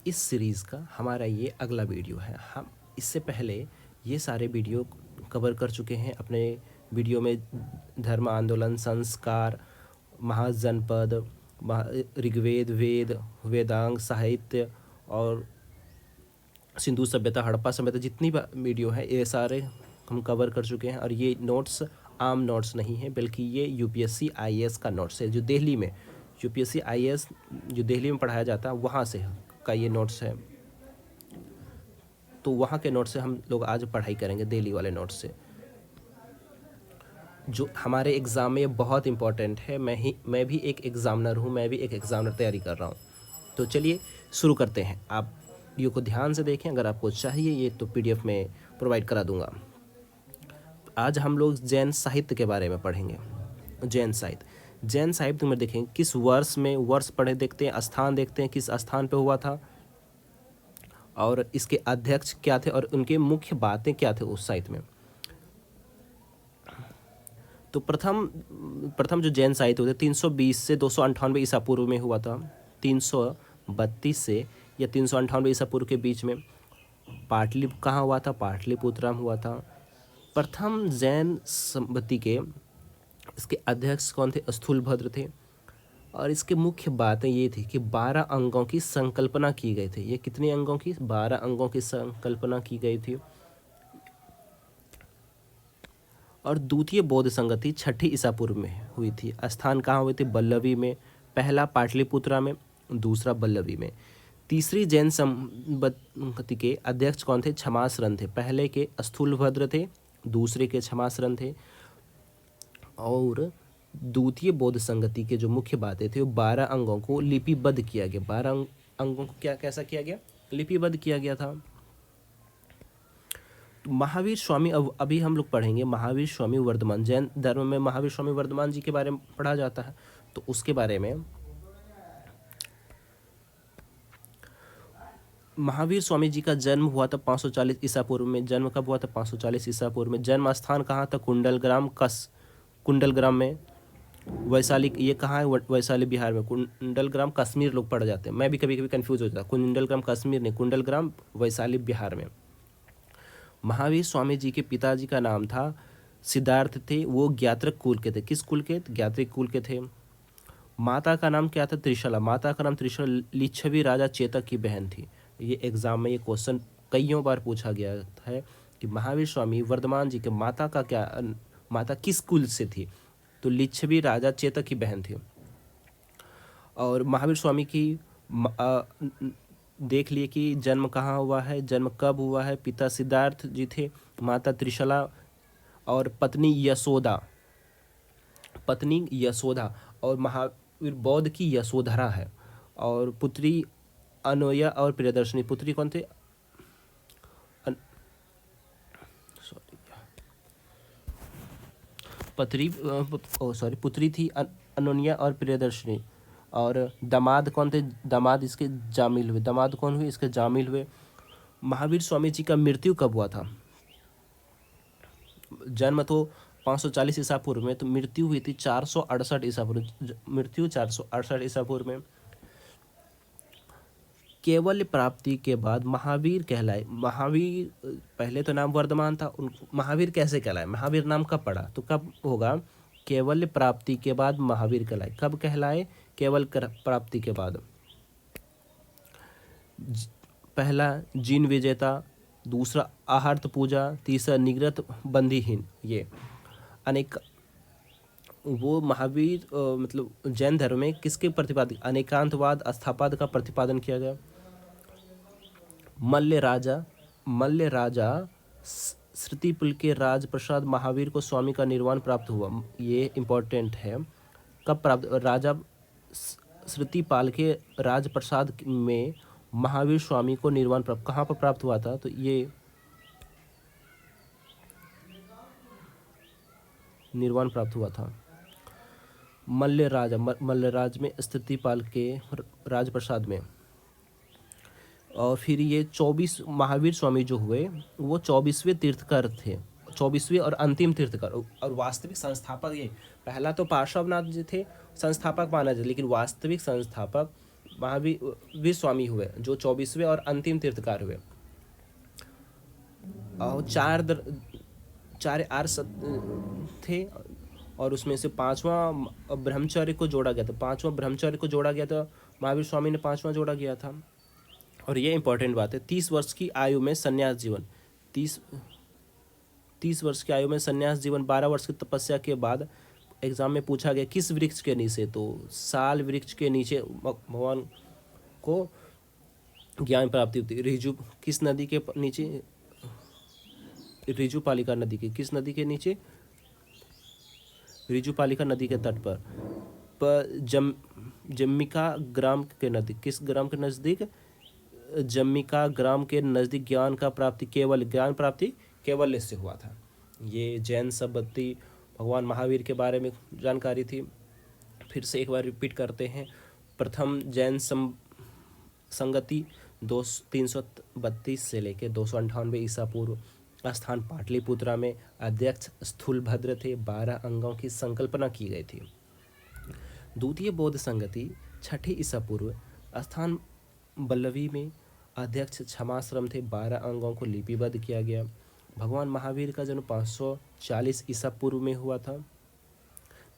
इस सीरीज़ का हमारा ये अगला वीडियो है। हम इससे पहले ये सारे वीडियो कवर कर चुके हैं। अपने वीडियो में धर्म आंदोलन, संस्कार, महाजनपद, ऋग्वेद, वेद, वेदांग, साहित्य और सिंधु सभ्यता, हड़प्पा सभ्यता, जितनी वीडियो है ये सारे हम कवर कर चुके हैं। और ये नोट्स आम नोट्स नहीं है, बल्कि ये यूपीएससी आईएएस का नोट्स है, जो दिल्ली में यूपीएससी आईएएस जो दिल्ली में पढ़ाया जाता है वहाँ से का ये नोट्स है। तो वहाँ के नोट्स से हम लोग आज पढ़ाई करेंगे, दिल्ली वाले नोट्स से, जो हमारे एग्ज़ाम में ये बहुत इंपॉर्टेंट है। मैं भी एक एग्ज़ामिनर हूँ, मैं भी एक एग्ज़ामिनर तैयारी कर रहा हूँ। तो चलिए शुरू करते हैं। आप वीडियो को ध्यान से देखें, अगर आपको चाहिए ये तो पीडीएफ में प्रोवाइड करा दूंगा। आज हम लोग जैन साहित्य के बारे में पढ़ेंगे। जैन साहित्य में देखें किस वर्ष में, वर्ष पढ़े देखते हैं, स्थान देखते हैं किस स्थान पे हुआ था, और इसके अध्यक्ष क्या थे और उनके मुख्य बातें क्या थे उस साहित्य में। तो प्रथम जो जैन साहित्य होते 320 से 298 ईसा पूर्व में हुआ था। 332 से या 398 ईसा पूर्व के बीच में कहाँ हुआ था? पाटलिपुत्र में हुआ था। प्रथम जैन संपत्ति के इसके अध्यक्ष कौन थे? स्थूलभद्र थे। और इसके मुख्य बातें ये थी कि 12 अंगों की संकल्पना की गई थी। ये कितने अंगों की? 12 अंगों की संकल्पना की गई थी। और द्वितीय बौद्ध संगति 6ठी ईसा पूर्व में हुई थी। स्थान कहाँ हुए थे? बल्लवी में। पहला पाटलिपुत्रा में, दूसरा बल्लवी में। तीसरी जैन संगति के अध्यक्ष कौन थे? क्षमाश्रन थे। पहले के स्थूलभद्र थे, दूसरे के क्षमाश्रन थे। और द्वितीय बौद्ध संगति के जो मुख्य बातें थे वो 12 अंगों को लिपिबद्ध किया गया। 12 अंगों को कैसा किया गया? लिपिबद्ध किया गया था। महावीर स्वामी, अब अभी हम लोग पढ़ेंगे महावीर स्वामी वर्धमान। जैन धर्म में महावीर स्वामी वर्धमान जी के बारे में पढ़ा जाता है, तो उसके बारे में महावीर स्वामी जी का जन्म हुआ था 540 ईसा पूर्व में। जन्म कब हुआ था? 540 ईसा पूर्व में। जन्म स्थान कहाँ था? कुंडलग्राम में। वैशाली, ये कहाँ है? वैशाली बिहार में। कुंडलग्राम कश्मीर लोग पढ़ जाते हैं, मैं भी कभी कभी कंफ्यूज हो जाता। कुंडलग्राम कश्मीर नहीं, कुंडलग्राम वैशाली बिहार में। महावीर स्वामी जी के पिताजी का नाम था सिद्धार्थ थे, वो ज्ञात्रक कुल के थे। किस कुल के? ज्ञात्रिक कुल के थे। माता का नाम क्या था? त्रिशला। माता का नाम त्रिशला लिच्छवी राजा चेतक की बहन थी। ये एग्जाम में ये क्वेश्चन कईयों बार पूछा गया है कि महावीर स्वामी वर्धमान जी के माता किस कुल से थी? तो लिच्छवी राजा चेतक की बहन थी। और महावीर स्वामी की देख लिए कि जन्म कहाँ हुआ है, जन्म कब हुआ है। पिता सिद्धार्थ जी थे, माता त्रिशला और पत्नी यशोदा और महावीर बौद्ध की यशोधरा है। और पुत्री अनोया और प्रियदर्शनी। पुत्री कौन थे? पुत्री थी अनोनिया और प्रियदर्शनी। और दामाद कौन थे? दामाद इसके जामिल हुए। दामाद कौन हुए? इसके जामिल हुए। महावीर स्वामी जी का मृत्यु कब हुआ था? जन्म तो 540 ईसा पूर्व में, तो मृत्यु हुई थी 468 ईसा पूर्व। मृत्यु 468 ईसा पूर्व में। केवल प्राप्ति के बाद महावीर कहलाए। महावीर पहले तो नाम वर्धमान था, महावीर कैसे कहलाए? महावीर नाम कब पड़ा? तो कब होगा? केवल प्राप्ति के बाद महावीर कहलाए। कब कहलाए? केवल प्राप्ति के बाद। पहला जिन विजेता, दूसरा आहार्त पूजा, तीसरा निगृत बंदीहीन। ये अनेक वो महावीर मतलब जैन धर्म में किसके प्रतिपादन? अनेकांतवाद, अस्थापद का प्रतिपादन किया गया। मल्ल राजा श्रुतिपुल के राज प्रसाद महावीर को स्वामी का निर्वाण प्राप्त हुआ। ये इम्पोर्टेंट है। कब प्राप्त? राजा श्रुतिपाल के राज प्रसाद में महावीर स्वामी को निर्वाण प्राप्त कहाँ पर प्राप्त हुआ था? तो ये निर्वाण प्राप्त हुआ था मल्लराज में, स्थितिपाल के राजप्रसाद में। और फिर ये 24 महावीर स्वामी जो हुए वो 24वें तीर्थकर थे, 24वें और अंतिम तीर्थकर। और वास्तविक संस्थापक ये, पहला तो पार्श्वनाथ जी थे संस्थापक माना जाए, लेकिन वास्तविक संस्थापक महावीर स्वामी हुए, जो 24वें और अंतिम तीर्थकार हुए। और चार आर्य थे, और उसमें से पांचवा ब्रह्मचर्य को जोड़ा गया था। महावीर स्वामी ने पांचवा जोड़ा गया था। और ये इंपॉर्टेंट बात है, 30 वर्ष की आयु में संन्यास जीवन, 30 वर्ष की आयु में संन्यास जीवन, 12 वर्ष की तपस्या के बाद एग्जाम में पूछा गया किस वृक्ष के नीचे, तो साल वृक्ष के नीचे भगवान को ज्ञान प्राप्ति होती। रिजु किस नदी के नीचे, रिजुपालिका नदी के किस नदी के नीचे, रिजुपालिका नदी के तट पर जम्मिका ग्राम के नजदीक, किस ग्राम के नज़दीक, जम्मिका ग्राम के नज़दीक ज्ञान प्राप्ति केवल से हुआ था। ये जैन सब्बती भगवान महावीर के बारे में जानकारी थी। फिर से एक बार रिपीट करते हैं। प्रथम जैन संगति 332 से लेकर 298 ईसा पूर्व, स्थान पाटलिपुत्रा में, अध्यक्ष स्थूलभद्र थे, 12 अंगों की संकल्पना की गई थी। द्वितीय बौद्ध संगति 6 ईसा पूर्व, स्थान बल्लवी में, अध्यक्ष क्षमाश्रम थे, 12 अंगों को लिपिबद्ध किया गया। भगवान महावीर का जन्म 540 ईसा पूर्व में हुआ था।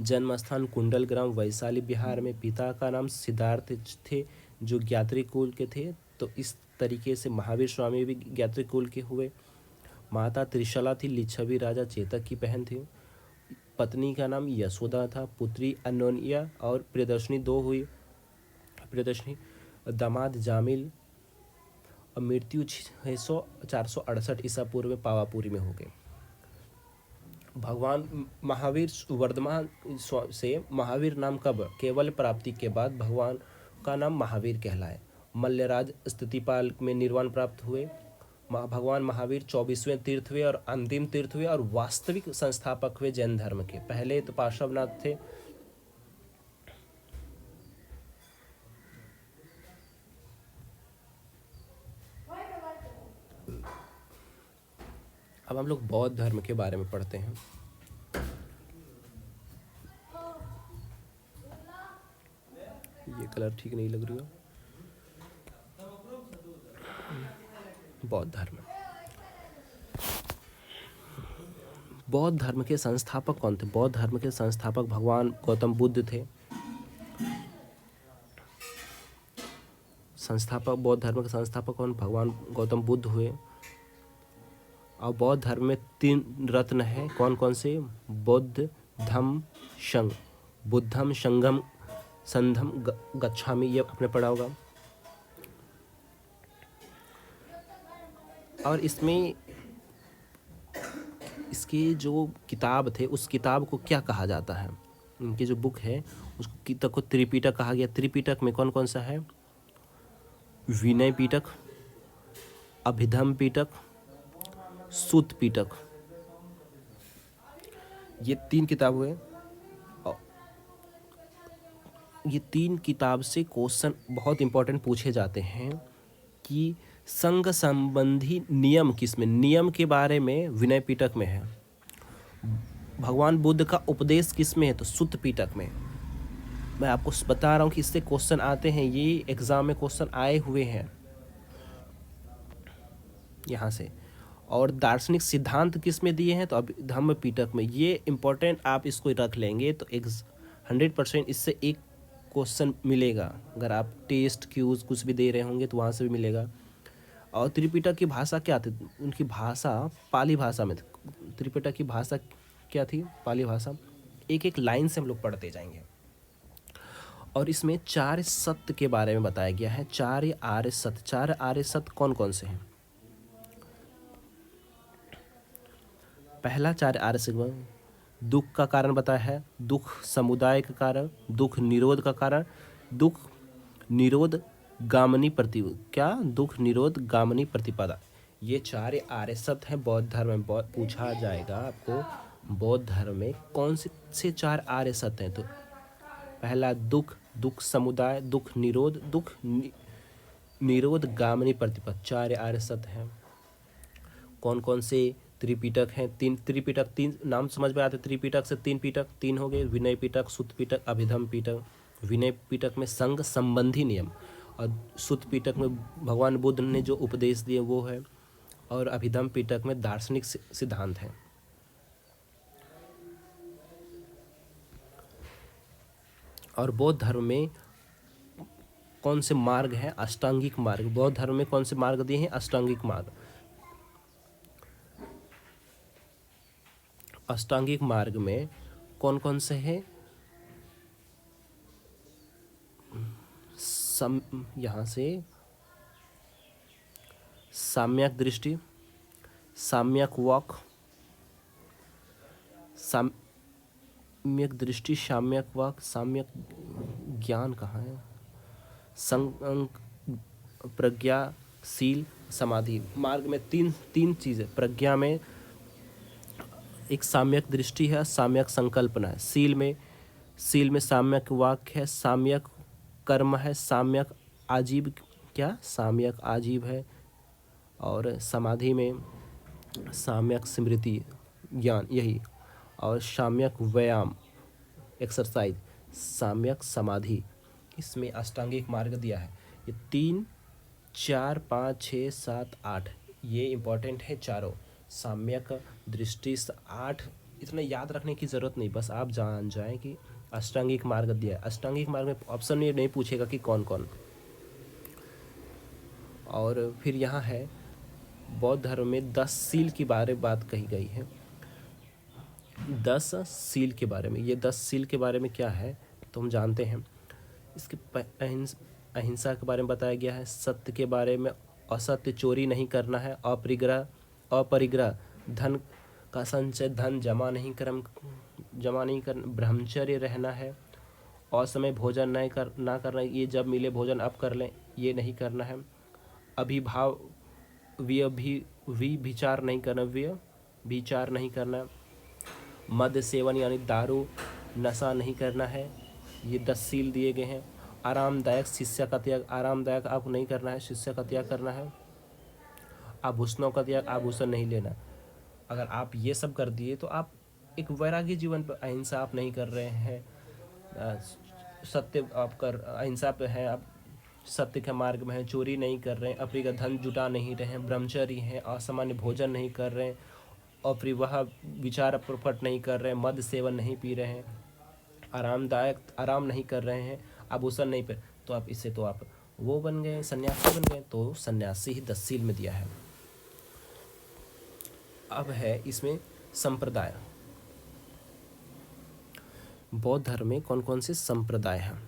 जन्म स्थान कुंडल ग्राम वैशाली बिहार में। पिता का नाम सिद्धार्थ थे, जो ज्ञात्री कुल के थे, तो इस तरीके से महावीर स्वामी भी ज्ञात्री कुल के हुए। माता त्रिशला थी, लिच्छवी राजा चेतक की बहन थी। पत्नी का नाम यशोदा था। पुत्री अनोनिया और प्रियदर्शनी 2 हुई। दामाद जामिल। और मृत्यु 468 ईसा पूर्व में पावापुरी में हो गए। भगवान महावीर वर्धमान से महावीर नाम कब, केवल प्राप्ति के बाद भगवान का नाम महावीर कहलाए। मल्लराज स्थितिपाल में निर्वाण प्राप्त हुए। भगवान महावीर 24वें तीर्थ हुए और अंतिम तीर्थ हुए, और वास्तविक संस्थापक हुए जैन धर्म के। पहले तो पार्श्वनाथ थे। अब हम लोग बौद्ध धर्म के बारे में पढ़ते हैं। ये कलर ठीक नहीं लग रही हो। बौद्ध धर्म, बौद्ध धर्म के संस्थापक कौन थे? बौद्ध धर्म के संस्थापक भगवान गौतम बुद्ध थे। बौद्ध धर्म के संस्थापक कौन? भगवान गौतम बुद्ध हुए। और बौद्ध धर्म में 3 रत्न हैं। कौन कौन से? बुद्ध, धम्म, संघ। बुद्धम, संघम, संधम, गच्छामि, ये आपने पढ़ा होगा। और इसमें इसके जो किताब थे, उस किताब को क्या कहा जाता है? इनकी जो बुक है उसको किताब को त्रिपिटक कहा गया। त्रिपिटक में कौन कौन सा है? विनय पिटक, अभिधम पिटक, सूत पिटक, ये 3 किताब हुए। ये 3 किताब से क्वेश्चन बहुत इंपॉर्टेंट पूछे जाते हैं कि संघ संबंधी नियम किसमें? नियम के बारे में विनय पिटक में है। भगवान बुद्ध का उपदेश किसमें है? तो सूत पिटक में। मैं आपको बता रहा हूँ कि इससे क्वेश्चन आते हैं, ये एग्जाम में क्वेश्चन आए हुए हैं यहाँ से। और दार्शनिक सिद्धांत किस में दिए हैं? तो अब धम्म पिटक में। ये इंपॉर्टेंट, आप इसको रख लेंगे तो 100% इससे एक क्वेश्चन मिलेगा। अगर आप टेस्ट क्यूज कुछ भी दे रहे होंगे तो वहाँ से भी मिलेगा। और त्रिपिटक की भाषा क्या थी? उनकी भाषा पाली भाषा में थी। त्रिपिटक की भाषा क्या थी? पाली भाषा। एक एक लाइन से हम लोग पढ़ते जाएंगे। और इसमें 4 सत्य के बारे में बताया गया है। 4 आर्य सत्य। 4 आर्य सत्य कौन कौन से हैं? पहला 4 आर्य सत्य, दुख का कारण बताया है, दुख समुदाय का कारण, दुख निरोध का कारण, दुख निरोध गामनी दुख निरोध गामनी प्रतिपदा। ये 4 आर्य सत्य हैं बौद्ध धर्म में। पूछा जाएगा आपको बौद्ध धर्म में कौन से 4 आर्य सत्य हैं? तो पहला दुख, दुख समुदाय, दुख निरोध, निरोध गामनी प्रतिपद। 4 आर्य सत्य हैं। कौन कौन से? त्रिपिटक हैं। 3 त्रिपिटक, 3 नाम समझ में आते। त्रिपिटक से 3 पिटक, 3 हो गए। विनय पिटक, सूत पिटक, अभिधम पिटक। विनय पिटक में संघ संबंधी नियम, और सुत्त पिटक में भगवान बुद्ध ने जो उपदेश दिए वो है, और अभिधम पिटक में दार्शनिक सिद्धांत है। और बौद्ध धर्म में कौन से मार्ग हैं? अष्टांगिक मार्ग। बौद्ध धर्म में कौन से मार्ग दिए हैं? अष्टांगिक मार्ग। अष्टांगिक मार्ग में कौन कौन से हैं? यहाँ से साम्यक दृष्टि, साम्यक वाक, साम्यक दृष्टि, साम्यक वाक, साम्यक ज्ञान कहाँ है? संक, प्रज्ञा, शील, समाधि। मार्ग में तीन चीज़ें। प्रज्ञा में एक साम्यक दृष्टि है, साम्यक संकल्पना है। शील में साम्यक वाक्य है, साम्यक कर्म है, साम्यक आजीव, क्या साम्यक आजीव है। और समाधि में साम्यक स्मृति, ज्ञान, यही। और साम्यक व्यायाम, एक्सरसाइज, साम्यक समाधि। इसमें अष्टांगिक मार्ग दिया है। ये 3, 4, 5, 6, 7, 8 ये इम्पोर्टेंट है चारों। साम्यक दृष्टि 8, इतना याद रखने की ज़रूरत नहीं, बस आप जान जाएं कि अष्टांगिक मार्ग दिया है। अष्टांगिक मार्ग में ऑप्शन ये नहीं पूछेगा कि कौन कौन। और फिर यहाँ है बौद्ध धर्म में 10 सील की बात कही गई है। 10 सील के बारे में, ये 10 सील के बारे में क्या है तो हम जानते हैं। इसके अहिंसा के बारे में बताया गया है। सत्य के बारे में, असत्य चोरी नहीं करना है, अपरिग्रह धन का संचय, धन जमा नहीं कर, ब्रह्मचर्य रहना है, असमय भोजन ना करना, ये जब मिले भोजन अब कर लें, ये नहीं करना है। अभिभाव विचार नहीं करना, मद्य सेवन यानी दारू नशा नहीं करना है, ये 10 सील दिए गए हैं। आरामदायक शिष्य का त्याग, आरामदायक आपको नहीं करना है, शिष्य का त्याग करना है। आभूषणों का त्याग, आभूषण नहीं लेना। अगर आप ये सब कर दिए तो आप एक वैरागी जीवन पर, अहिंसा आप नहीं कर रहे हैं, सत्य आप कर, अहिंसा पे हैं आप, सत्य के मार्ग में हैं, चोरी नहीं कर रहे हैं, अपरिग्रह धन जुटा नहीं रहे हैं, ब्रह्मचर्य हैं, असामान्य भोजन नहीं कर रहे हैं, अप्रिवह विचार प्रकट नहीं कर रहे हैं, मद्य सेवन नहीं पी रहे हैं, आराम नहीं कर रहे हैं, आभूषण नहीं पे, तो आप इससे तो आप वो बन गए, सन्यासी बन गए। तो सन्यासी ही 10 सील में दिया है। अब है इसमें संप्रदाय। बौद्ध धर्म में कौन कौन से संप्रदाय हैं?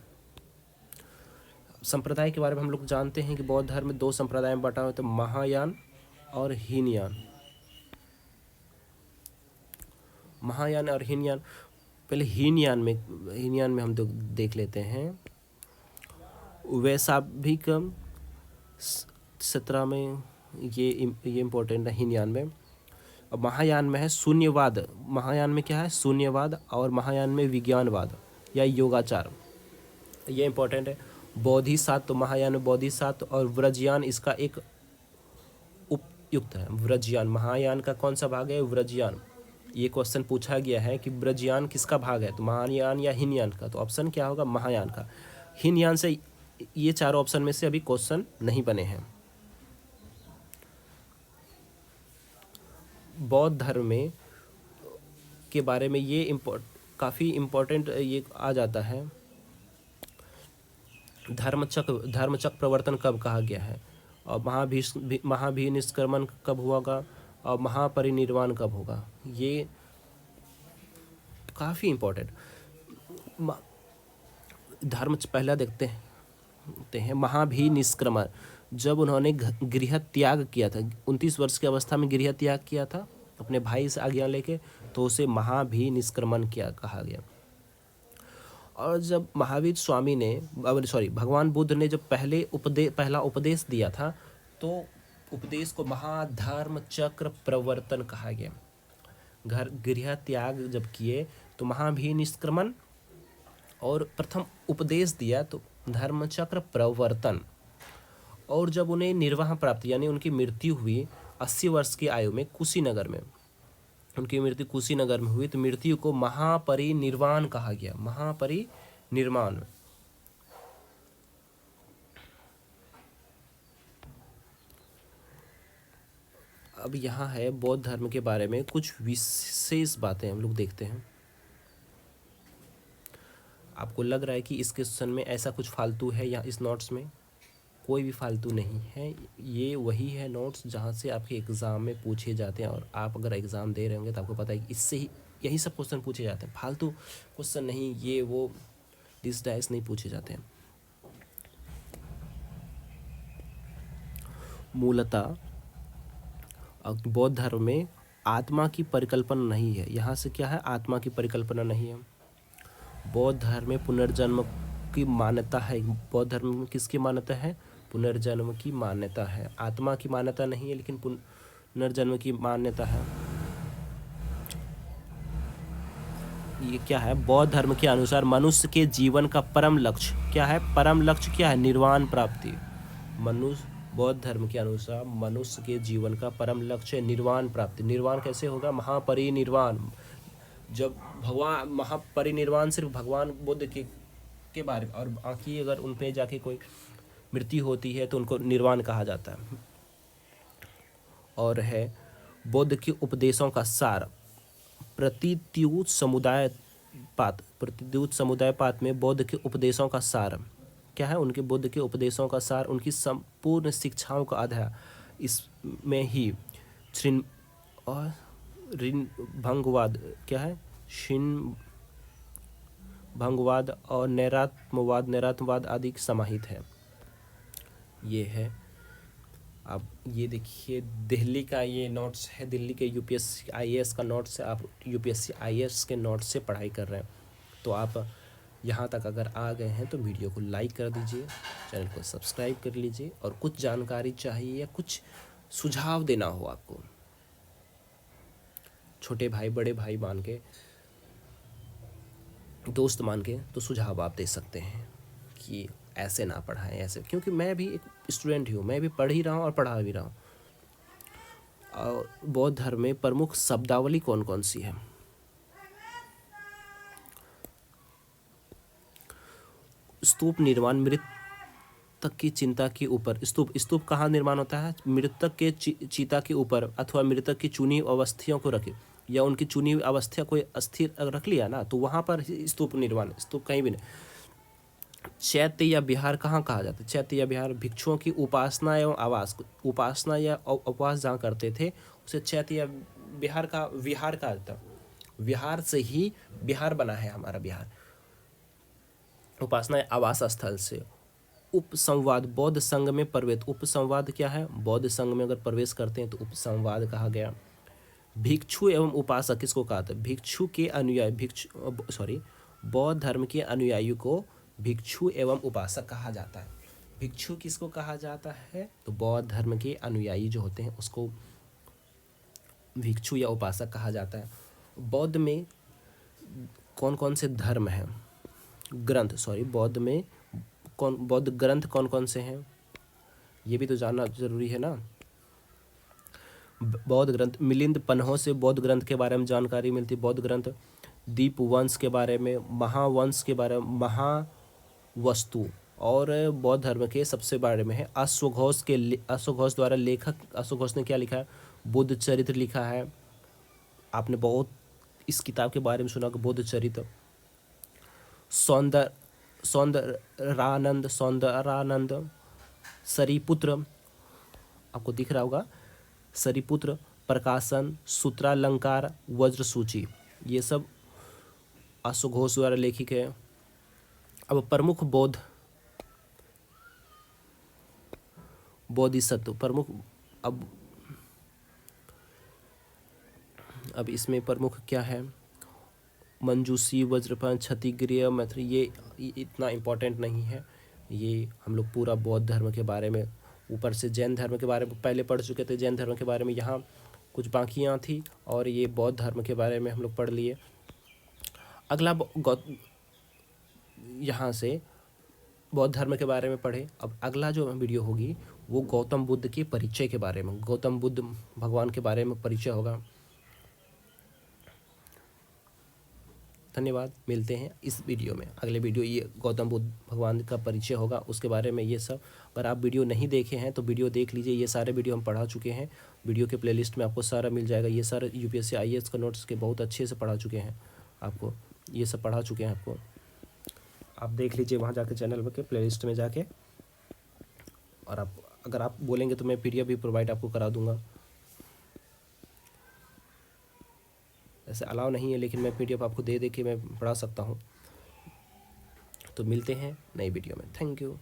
संप्रदाय के बारे में हम लोग जानते हैं कि बौद्ध धर्म में 2 संप्रदाय में बटा हुआ है, तो महायान और हीनयान। महायान और हीनयान। पहले हीनयान में हम देख लेते हैं। वैशाभिक 17 में ये इम्पोर्टेंट है हीनयान में। अब महायान में है शून्यवाद। महायान में क्या है? शून्यवाद। और महायान में विज्ञानवाद या योगाचार, ये इम्पोर्टेंट है। बोधिसत्व, महायान में बोधिसत्व, और व्रजयान इसका एक उपयुक्त है। व्रजयान महायान का कौन सा भाग है? व्रजयान। ये क्वेश्चन पूछा गया है कि व्रजयान किसका भाग है, तो महायान या हीनयान का, तो ऑप्शन क्या होगा? महायान का। हीनयान से ये चारों ऑप्शन में से अभी क्वेश्चन नहीं बने हैं। बौद्ध धर्म में के बारे में ये काफ़ी इम्पोर्टेंट ये आ जाता है। धर्मचक्र प्रवर्तन कब कहा गया है, और महाभिनिष्क्रमण कब होगा, और महापरिनिर्वाण कब होगा, ये काफ़ी इम्पोर्टेंट। धर्म पहला देखते हैं महाभिनिष्क्रमण, जब उन्होंने गृह त्याग किया था, 29 वर्ष की अवस्था में गृह त्याग किया था अपने भाई से आज्ञा लेके, तो उसे महाभिनिष्क्रमण कहा गया। और जब भगवान बुद्ध ने जब पहला उपदेश दिया था, तो उपदेश को महाधर्म चक्र प्रवर्तन कहा गया। गृह त्याग जब किए तो महाभिनिष्क्रमण, और प्रथम उपदेश दिया तो धर्मचक्र प्रवर्तन। और जब उन्हें निर्वाह प्राप्ति यानी उनकी मृत्यु हुई 80 वर्ष की आयु में, कुशीनगर में उनकी मृत्यु कुशीनगर में हुई, तो मृत्यु को महापरिनिर्वाण कहा गया। महापरिनिर्वाण। अब यहाँ है बौद्ध धर्म के बारे में कुछ विशेष बातें हम लोग देखते हैं। आपको लग रहा है कि इस क्वेश्चन में ऐसा कुछ फालतू है या इस नोट्स में? कोई भी फालतू नहीं है। ये वही है नोट्स जहाँ से आपके एग्ज़ाम में पूछे जाते हैं, और आप अगर एग्ज़ाम दे रहे होंगे तो आपको पता है कि इससे ही यही सब क्वेश्चन पूछे जाते हैं। फालतू क्वेश्चन नहीं, ये वो डिस डाइस नहीं पूछे जाते हैं। मूलतः बौद्ध धर्म में आत्मा की परिकल्पना नहीं है। यहाँ से क्या है? आत्मा की परिकल्पना नहीं है। बौद्ध धर्म में पुनर्जन्म की मान्यता है। बौद्ध धर्म में किसकी मान्यता है? पुनर्जन्म की मान्यता है। आत्मा की मान्यता नहीं है, लेकिन पुनर्जन्म की मान्यता है। ये क्या है? बौद्ध धर्म के अनुसार मनुष्य के जीवन का परम लक्ष्य क्या है? परम लक्ष्य क्या है? निर्वाण प्राप्ति। बौद्ध धर्म के अनुसार मनुष्य के जीवन का परम लक्ष्य है निर्वाण प्राप्ति। निर्वाण कैसे होगा? महापरिनिर्वाण। जब भगवान महापरिनिर्वाण सिर्फ भगवान बुद्ध के बारे में, और बाकी अगर उन पे जाके कोई मृत्यु होती है तो उनको निर्वाण कहा जाता है। और है बुद्ध के उपदेशों का सार। प्रतिद्यूत समुदाय पात में बुद्ध के उपदेशों का सार क्या है? उनके बुद्ध के उपदेशों का सार, उनकी संपूर्ण शिक्षाओं का आधार इसमें ही श्रीन और ऋण भंगवाद क्या है? शिन भंगवाद और नैरात्मवाद आदि समाहित है। ये है। अब ये देखिए दिल्ली का ये नोट्स है, दिल्ली के यूपीएससी आईएएस का नोट्स है। आप यूपीएससी आईएएस के नोट्स से पढ़ाई कर रहे हैं, तो आप यहाँ तक अगर आ गए हैं तो वीडियो को लाइक कर दीजिए, चैनल को सब्सक्राइब कर लीजिए। और कुछ जानकारी चाहिए या कुछ सुझाव देना हो आपको, छोटे भाई बड़े भाई मान के, दोस्त मान के, तो सुझाव आप दे सकते हैं कि ऐसे ना पढ़ाएं, ऐसे। क्योंकि मैं भी एक स्टूडेंट ही हूँ, मैं भी पढ़ ही रहा हूँ और पढ़ा भी रहा हूँ। और बौद्ध धर्म में प्रमुख शब्दावली कौन कौन सी है? स्तूप निर्माण मृतक की चिंता के ऊपर। स्तूप कहाँ निर्माण होता है? मृतक के चिता के ऊपर, अथवा मृतक की चुनी अवस्थियों को रखे, या उनकी चुनी हुई अवस्था कोई अस्थिर रख लिया ना, तो वहाँ पर स्तूप निर्माण। स्तूप कहीं भी नहीं। चैत्य या विहार कहाँ कहा जाता है? चैत्य या विहार भिक्षुओं की उपासना एवं आवास। उपासना या उपवास जहाँ करते थे उसे चैत्य या विहार कहा जाता है। विहार से ही बिहार बना है हमारा बिहार। उपासना आवास स्थल से। उपसंवाद बौद्ध संघ में प्रवेश। उपसंवाद क्या है? बौद्ध संघ में अगर प्रवेश करते हैं तो उपसंवाद कहा गया। भिक्षु एवं उपासक किसको कहा था? भिक्षु के अनुयायी बौद्ध धर्म के अनुयायी को भिक्षु एवं उपासक कहा जाता है। भिक्षु किसको कहा जाता है? तो बौद्ध धर्म के अनुयायी जो होते हैं उसको भिक्षु या उपासक कहा जाता है। बौद्ध में कौन कौन से धर्म हैं? बौद्ध में बौद्ध ग्रंथ कौन कौन से हैं? ये भी तो जानना जरूरी है ना। बौद्ध ग्रंथ मिलिंद पन्हों से बौद्ध ग्रंथ के बारे में जानकारी मिलती। बौद्ध ग्रंथ दीप वंश के बारे में, महावंश के बारे में, महावस्तु, और बौद्ध धर्म के सबसे बारे में है अश्वघोष द्वारा लेखक अश्वघोष ने क्या लिखा है? बुद्ध चरित्र लिखा है। आपने बहुत इस किताब के बारे में सुना कि बुद्ध चरित्र। सौंदरानंद सरिपुत्र, आपको दिख रहा होगा, सरिपुत्र, प्रकाशन, सूत्रालंकार, वज्रसूची, ये सब अश्वघोष द्वारा लेखित है। अब प्रमुख बोधिसत्व प्रमुख। अब इसमें प्रमुख क्या है? मंजूसी, वज्रपान, क्षतिग्रिय, मैत्री। ये इतना इम्पोर्टेंट नहीं है। ये हम लोग पूरा बौद्ध धर्म के बारे में, ऊपर से जैन धर्म के बारे में पहले पढ़ चुके थे। जैन धर्म के बारे में यहाँ कुछ बाकियाँ थी, और ये बौद्ध धर्म के बारे में हम लोग पढ़ लिए। अगला यहाँ से बौद्ध धर्म के बारे में पढ़े। अब अगला जो वीडियो होगी वो गौतम बुद्ध के परिचय के बारे में, गौतम बुद्ध भगवान के बारे में परिचय होगा। धन्यवाद। मिलते हैं इस वीडियो में, अगले वीडियो ये गौतम बुद्ध भगवान का परिचय होगा, उसके बारे में ये सब। अगर आप वीडियो नहीं देखे हैं तो वीडियो देख लीजिए, ये सारे वीडियो हम पढ़ा चुके हैं। वीडियो के प्लेलिस्ट में आपको सारा मिल जाएगा। ये सारे यूपीएससी आईएएस का नोट्स के बहुत अच्छे से पढ़ा चुके हैं आपको, ये सब पढ़ा चुके हैं आपको। आप देख लीजिए वहाँ जाके चैनल में के प्लेलिस्ट में जाके, और आप अगर आप बोलेंगे तो मैं पीडीएफ भी प्रोवाइड आपको करा दूँगा। ऐसे अलाउ नहीं है, लेकिन मैं पीडीएफ आपको दे के मैं पढ़ा सकता हूँ। तो मिलते हैं नई वीडियो में। Thank you.